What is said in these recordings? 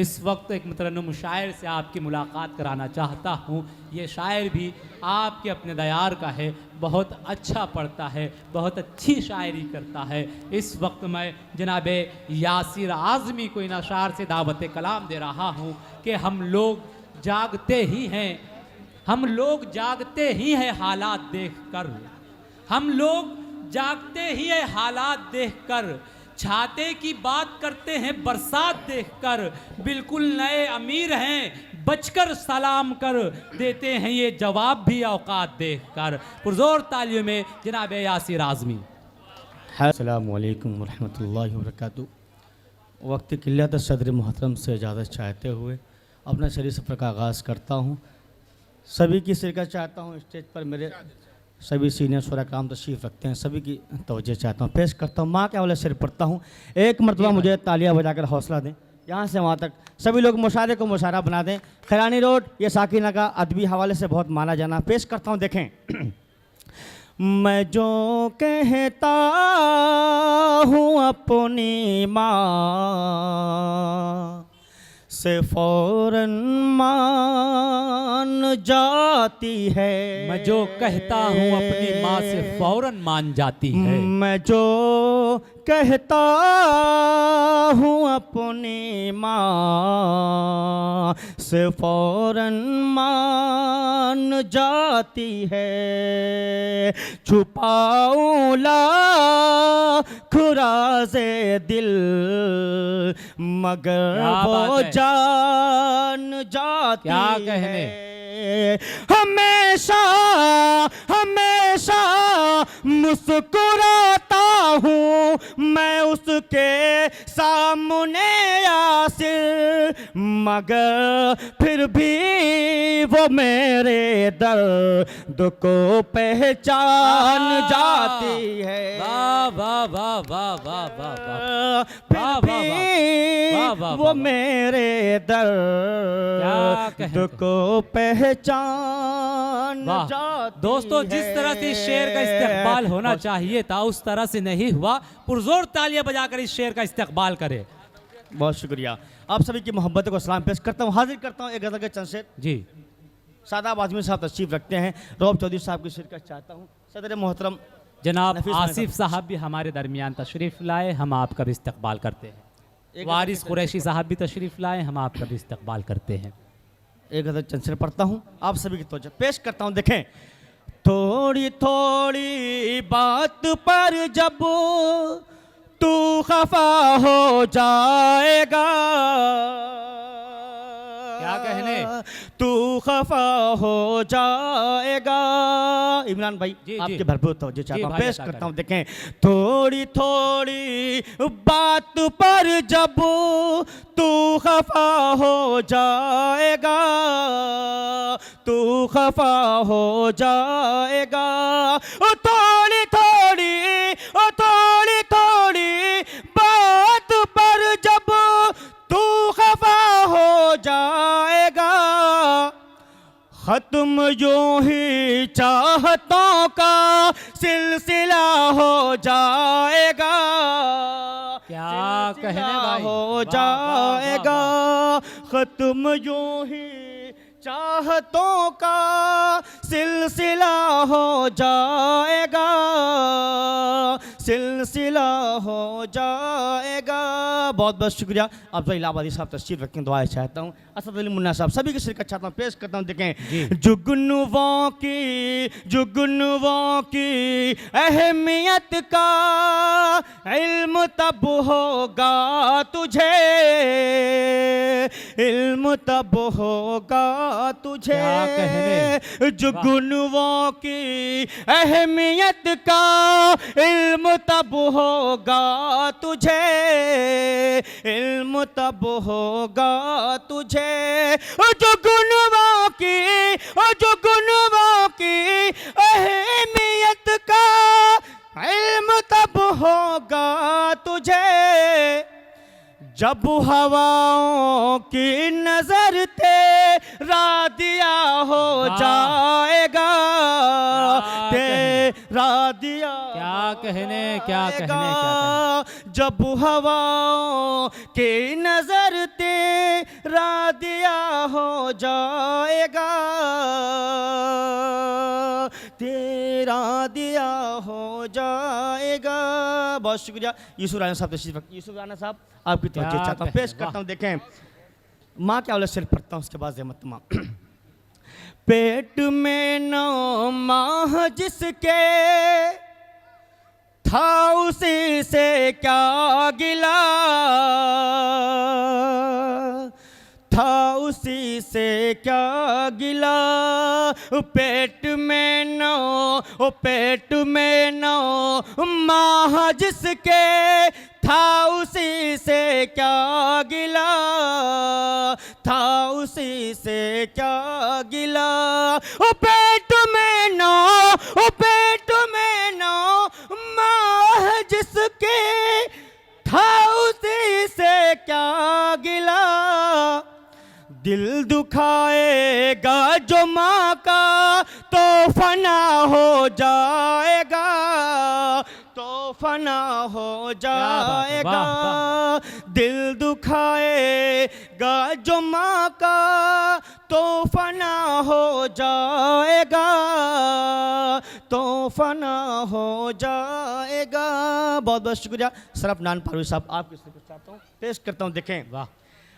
इस वक्त एक मुतरन्निम शायर से आपकी मुलाकात कराना चाहता हूँ। ये शायर भी आपके अपने दयार का है, बहुत अच्छा पढ़ता है, बहुत अच्छी शायरी करता है। इस वक्त मैं जनाब यासिर आज़मी को इन अशार से दावत कलाम दे रहा हूँ कि हम लोग जागते ही हैं, हम लोग जागते ही हैं हालात देखकर, हम लोग जागते ही हैं हालात देखकर, छाते की बात करते हैं बरसात देखकर, बिल्कुल नए अमीर हैं बचकर सलाम कर देते हैं ये जवाब भी औकात देखकर। पुरजोर तालियों में जनाब यासिर आज़मी। अस्सलामु अलैकुम वरहमतुल्लाहि वबरकातुहू। वक्त किल्लत सदर मोहतरम से इजाज़त चाहते हुए अपना शरीर सफ़र का आगाज़ करता हूँ। सभी की शिरकत चाहता हूँ। स्टेज पर मेरे सभी सीनियर शुरा काम तशरीफ़ रखते हैं, सभी की तवज्जो चाहता हूँ। पेश करता हूँ, माँ के हवाले शेर पढ़ता हूँ। एक मरतबा मुझे तालियां बजाकर हौसला दें, यहाँ से वहाँ तक सभी लोग मुशारे को मुशारा बना दें। खैरानी रोड ये साकिना का अदबी हवाले से बहुत माना जाना। पेश करता हूँ, देखें। मैं जो कहता हूँ अपनी माँ से फ़ौरन मान जाती है। मैं जो कहता हूँ अपनी माँ से फ़ौरन मान जाती है। मैं जो कहता हूँ अपनी माँ से फ़ौरन मान जाती है। छुपाऊँ लाख राज़े दिल मगर वो जान जाती है। हमेशा हमेशा मुस्कुराता हूँ मैं उसके सामने यासिर, मगर फिर भी वो मेरे दर्द को पहचान जाती है। वाह वाह वाह वाह वाह वाह वाह वाह, वो मेरे दर्द को पहचान जाती। दोस्तों, जिस तरह से इस शेर का इस्तेक़बाल होना चाहिए था उस तरह से नहीं हुआ। पुरजोर तालियां बजाकर इस शेर का इस्तेक़बाल करे। बहुत शुक्रिया। आप सभी की मोहब्बत को सलाम पेश करता हूँ। हाजिर करता हूँ एक गज़ल के चंद शेर। जी, सादाब आज़मी साहब तशरीफ़ रखते हैं। रौब चौधरी साहब की शिरकत चाहता हूँ। सदर मोहतरम जनाब आसिफ साहब भी हमारे दरमियान तशरीफ़ लाए, हम आपका भी इस्तकबाल करते हैं। वारिस कुरैशी साहब भी तशरीफ़ लाए, हम आपका भी इस्तकबाल करते हैं। एक गज़ल चंद शेर पढ़ता हूँ, आप सभी की तवज्जो पेश करता हूँ। देखें, थोड़ी थोड़ी बात पर जब तू खफा हो जाएगा, क्या कहने, तू खफा हो जाएगा। इमरान भाई आपके भरपूर तवज्जो चाहता हूँ, पेश करता हूँ। देखें, थोड़ी थोड़ी बात पर जब तू खफा हो जाएगा, तू खफा हो जाएगा। ओ थोड़ी थोड़ी, ओ थोड़ी थोड़ी बात पर जब तू खफा हो जाएगा, खत्म यूं ही चाहतों का सिलसिला हो जाएगा। क्या कहने भाई, हो जाएगा, खत्म यूं ही चाहतों का सिलसिला हो जाएगा, सिलसिला हो जाएगा। बहुत बहुत शुक्रिया। आप तो इलाहाबादी साहब तशरीफ़ रखें, दुआएं चाहता हूँ। असद अली मुन्ना साहब सभी की शिरकत चाहता हूँ, पेश करता हूँ। देखें, जुगनुओं की अहमियत का इल्म तब होगा तुझे, इल्म तब होगा तुझे। जुगनुओं की अहमियत का इल्म तब होगा तुझे, इल्म तब होगा तुझे। जुगनुओं की अहमियत का इल्म तब होगा तुझे, जब हवाओं की नजर तेरा दिया हो जाएगा, तेरा दिया। क्या कहने, क्या कहने, क्या कहने। जब हवाओं की नजर तेरा दिया हो जाएगा, तेरा दिया हो जाएगा। बहुत शुक्रिया। यूसुफ राना साहब तशरीफ रखिए। यूसुफ राना साहब आपकी तवज्जो क्या चाहता हूँ, कहें, पेश करता वाह। हूँ। देखें माँ के अवले शेर पढ़ता हूँ, उसके बाद ज़हमत तमाम। पेट में 9 माह जिसके था उसी से क्या गिला, था उसी से क्या गिला। पेट में 9 पेट में 9 माह जिसके था उसी से क्या गिला, था उसी से क्या गिला। ओ पेट में 9 पेट में 9 माह जिसके था उसी से क्या गिला। दिल दुखाएगा जो माँ का तो फना हो जाएगा, तो फना हो जाएगा। वाह, दिल दुखाएगा जो माँ का तो फना हो जाएगा, तो फना हो जाएगा। बहुत बहुत शुक्रिया। सरफ नान पारवी साहब आपके से कुछ चाहता हूँ, पेश करता हूँ। देखें वाह।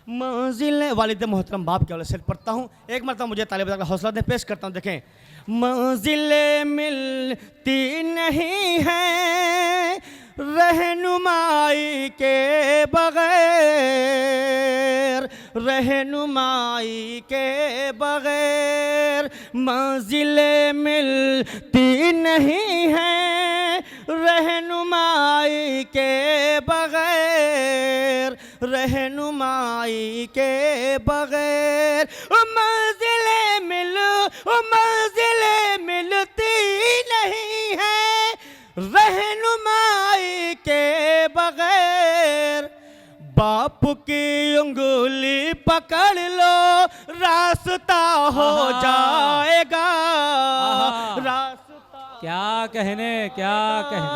मंजिल वालिद मोहतरम बाप के वाले से पढ़ता हूँ। एक मरतबा मुझे तालिब का हौसला दे, पेश करता हूँ। देखें मंजिलें मिलती नहीं हैं रहनुमाई के बगैर, रहनुमाई के बगैर। मंजिलें मिलती नहीं हैं रहनुमाई के बगैर, रहनुमाई के बगैर। मंजिलें मिलती नहीं हैं रहनुमाई के बगैर। बाप की उंगली पकड़ लो रास्ता हो जाएगा, रास्ता। क्या कहने, क्या कहने।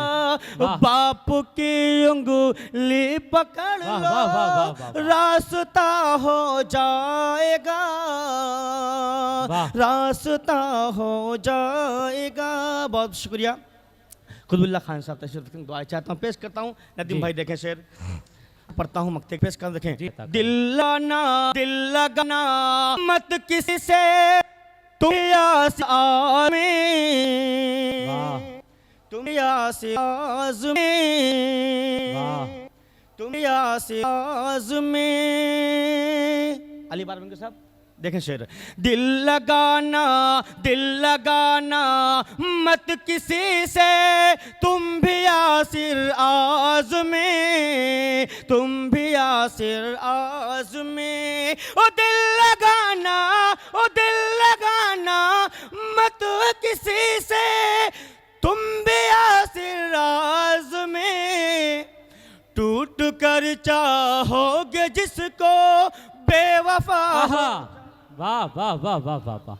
वाह। बाप की उंगली पकड़ वाह, लो वाह, वाह, वाह, वाह, वाह। रास्ता हो जाएगा, वाह। रास्ता हो जाएगा। बहुत शुक्रिया। खुदबुल्ला खान साहब तशरीफ रखें, दुआ चाहता हूँ, पेश करता हूँ। नदीम जी। भाई देखें शेर पढ़ता हूँ, मक्ते पेश कर। देखें जी, तक। दिल लगाना मत किसी से तुम यास में, वाह। तुम यास आज़ में, वाह। तुम यास आज़ में। अली बारबंकी साहब देखें शेर। दिल लगाना मत किसी से तुम भी यासिर आज़ में, तुम भी यासिर आज़ में। ओ दिल लगाना मत किसी से तुम भी यासिर आज़ में। टूट कर चाहोगे जिसको बेवफा। वाह वाह वाह वाह वाह वाह।